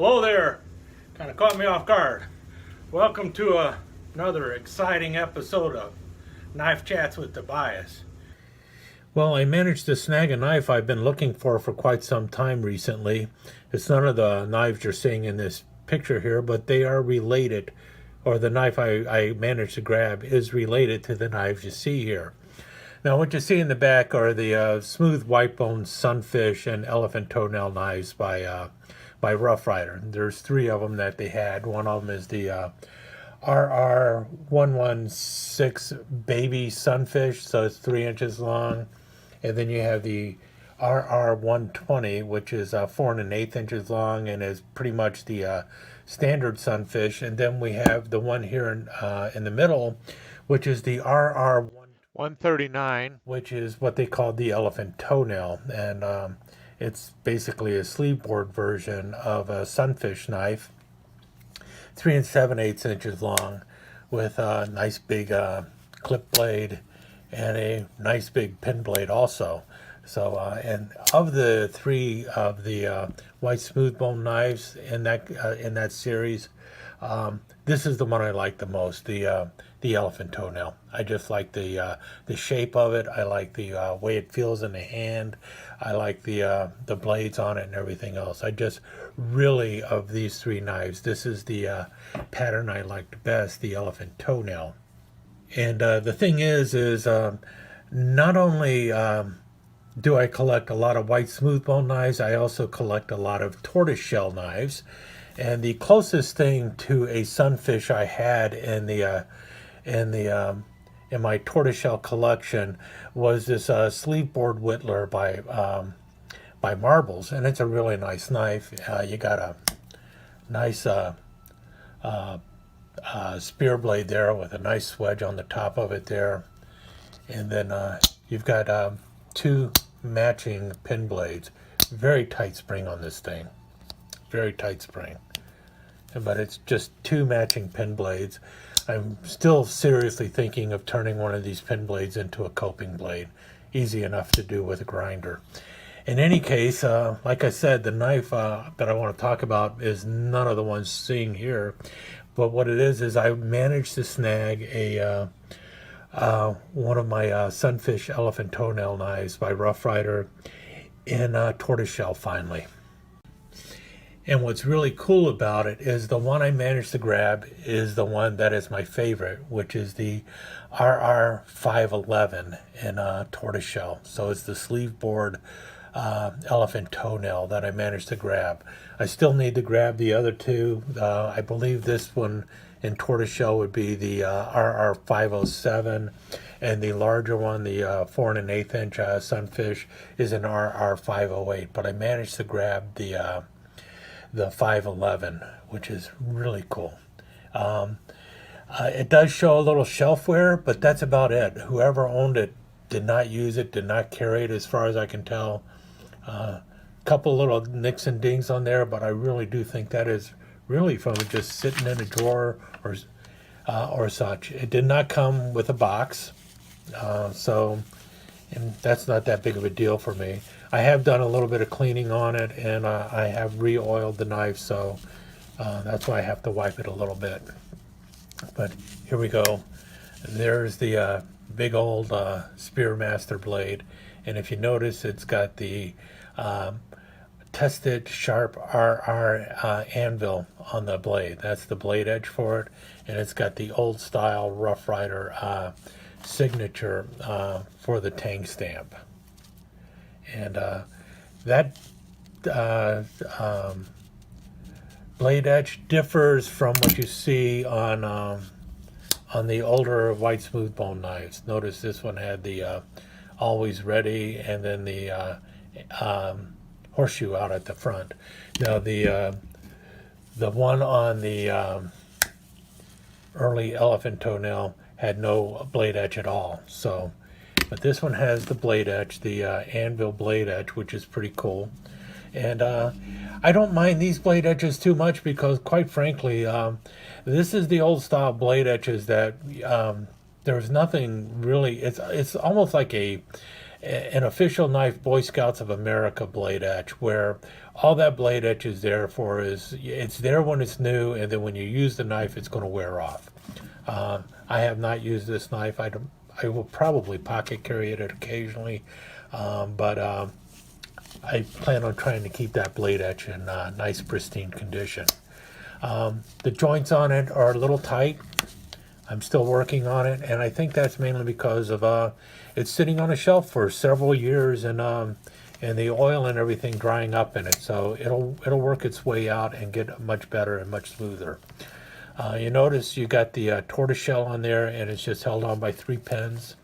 Hello there. Kind of caught me off guard. Welcome to another exciting episode of Knife Chats with Tobias. Well, I managed to snag a knife I've been looking for quite some time recently. It's none of the knives you're seeing in this picture here, but they are related, or the knife I managed to grab is related to the knives you see here. Now, what you see in the back are the smooth white bone sunfish and elephant toenail knives by Rough Rider. There's three of them that they had. One of them is the RR511 baby sunfish, so it's 3 inches long. And then you have the RR120, which is 4 1/8 inches long and is pretty much the standard sunfish. And then we have the one here in the middle, which is the RR139, which is what they call the elephant toenail. And it's basically a sleeve board version of a sunfish knife, 3 7/8 inches long, with a nice big clip blade and a nice big pin blade also. So, and of the three of the white smooth bone knives in that series, this is the one I like the most, the elephant toenail. I just like the shape of it. I like the way it feels in the hand. I like the blades on it and everything else. I just really, of these three knives, this is the pattern I like best, the elephant toenail. And the thing is not only do I collect a lot of white smooth bone knives, I also collect a lot of tortoise shell knives. And the closest thing to a sunfish I had in my tortoiseshell collection was this sleeve board whittler by Marbles, and it's a really nice knife. You got a nice spear blade there with a nice wedge on the top of it there, and then you've got two matching pin blades. Very tight spring on this thing. Very tight spring, but it's just two matching pin blades. I'm still seriously thinking of turning one of these pin blades into a coping blade. Easy enough to do with a grinder. In any case, like I said, the knife that I want to talk about is none of the ones seen here, but what it is I managed to snag a one of my sunfish elephant toenail knives by Rough Rider in tortoiseshell finally. And what's really cool about it is the one I managed to grab is the one that is my favorite, which is the RR511 in tortoiseshell. So it's the sleeve board elephant toenail that I managed to grab. I still need to grab the other two. I believe this one in tortoiseshell would be the RR507, and the larger one, the 4 1/8 inch sunfish, is an RR508. But I managed to grab the 511, which is really cool. It does show a little shelf wear, but that's about it. Whoever owned it did not use it, did not carry it as far as I can tell. Couple little nicks and dings on there, but I really do think that is really from just sitting in a drawer or such. It did not come with a box, and that's not that big of a deal for me. I have done a little bit of cleaning on it, and I have re-oiled the knife, so that's why I have to wipe it a little bit. But here we go. There's the big old Spearmaster blade, and if you notice, it's got the tested sharp RR anvil on the blade. That's the blade edge for it, and it's got the old style Rough Rider signature for the tang stamp. And that blade edge differs from what you see on the older white smooth bone knives. Notice this one had the always ready, and then the horseshoe out at the front. Now the one on the early elephant toenail had no blade edge at all. So, but this one has the blade edge, the anvil blade edge, which is pretty cool. And I don't mind these blade edges too much because, quite frankly, this is the old style blade edges that there's nothing really. It's almost like a an official knife Boy Scouts of America blade etch, where all that blade etch is there for is it's there when it's new, and then when you use the knife, it's going to wear off. I have not used this knife. I will probably pocket carry it occasionally, but I plan on trying to keep that blade etch in nice pristine condition. The joints on it are a little tight. I'm still working on it, and I think that's mainly because of it's sitting on a shelf for several years, and the oil and everything drying up in it. So it'll work its way out and get much better and much smoother. You notice you got the tortoise shell on there, and it's just held on by 3 pins,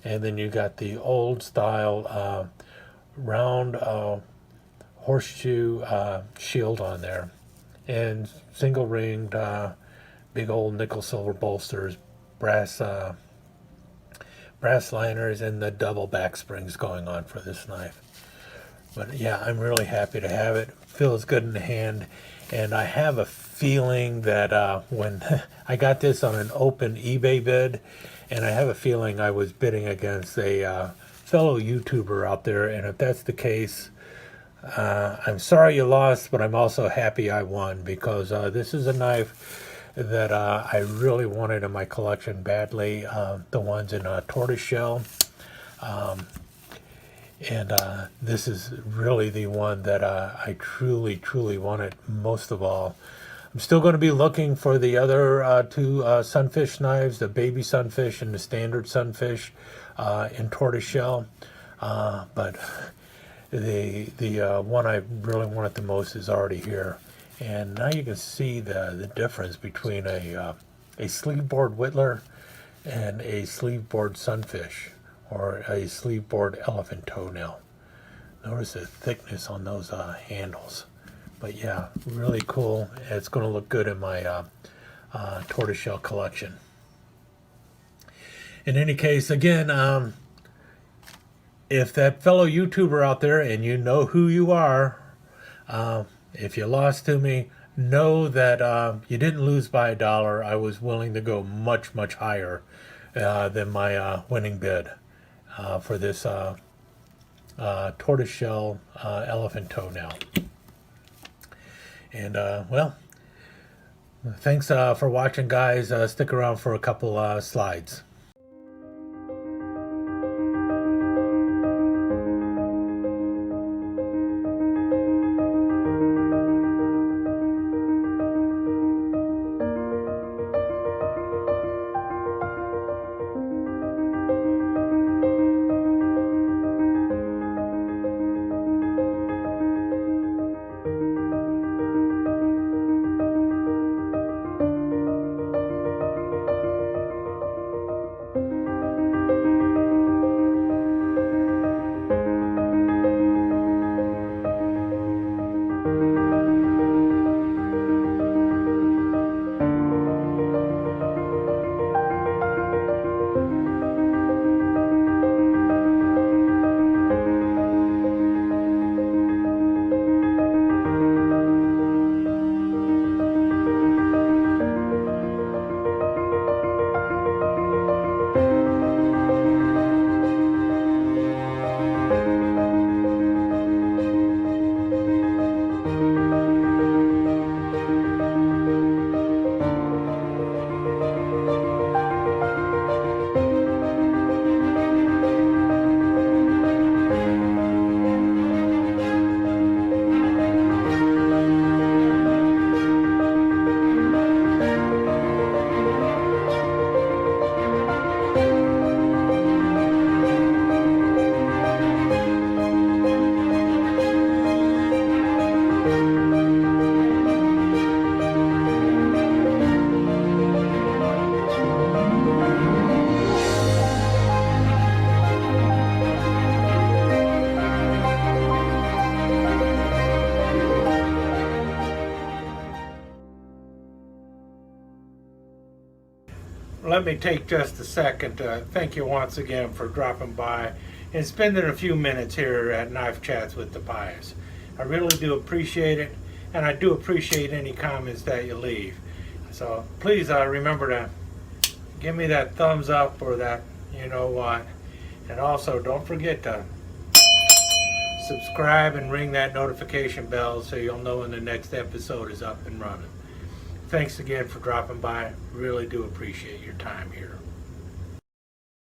and then you got the old style round horseshoe shield on there, and single ringed big old nickel silver bolsters, brass liners, and the double back springs going on for this knife. But yeah, I'm really happy to have it. Feels good in the hand, and I have a feeling that when I got this on an open eBay bid, and I have a feeling I was bidding against a fellow YouTuber out there, and if that's the case, I'm sorry you lost, but I'm also happy I won, because this is a knife that I really wanted in my collection badly, the ones in tortoise shell. And this is really the one that I truly, truly wanted most of all. I'm still going to be looking for the other 2 sunfish knives, the baby sunfish and the standard sunfish in tortoise shell. But the one I really wanted the most is already here. And now you can see the difference between a sleeve bored whittler and a sleeve bored sunfish, or a sleeve bored elephant toenail. Notice the thickness on those handles. But yeah, really cool. It's going to look good in my tortoiseshell collection. In any case, again, if that fellow YouTuber out there, and you know who you are, if you lost to me, know that you didn't lose by $1. I was willing to go much, much higher than my winning bid for this tortoiseshell elephant toenail. And well, thanks for watching, guys. Stick around for a couple slides. Let me take just a second to thank you once again for dropping by and spending a few minutes here at Knife Chats with Tobias. I really do appreciate it, and I do appreciate any comments that you leave. So please remember to give me that thumbs up or that, you know what, And also, don't forget to subscribe and ring that notification bell so you'll know when the next episode is up and running. Thanks again for dropping by. Really do appreciate your time here.